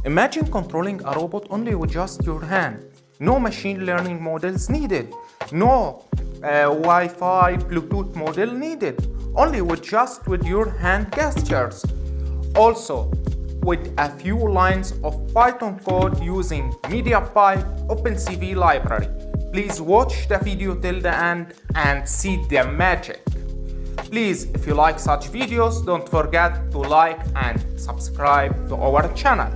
Imagine controlling a robot only with just your hand. No machine learning models needed. No Wi-Fi, Bluetooth model needed. Only with your hand gestures. Also, with a few lines of Python code using MediaPipe OpenCV library. Please watch the video till the end and see the magic. Please, if you like such videos, don't forget to like and subscribe to our channel.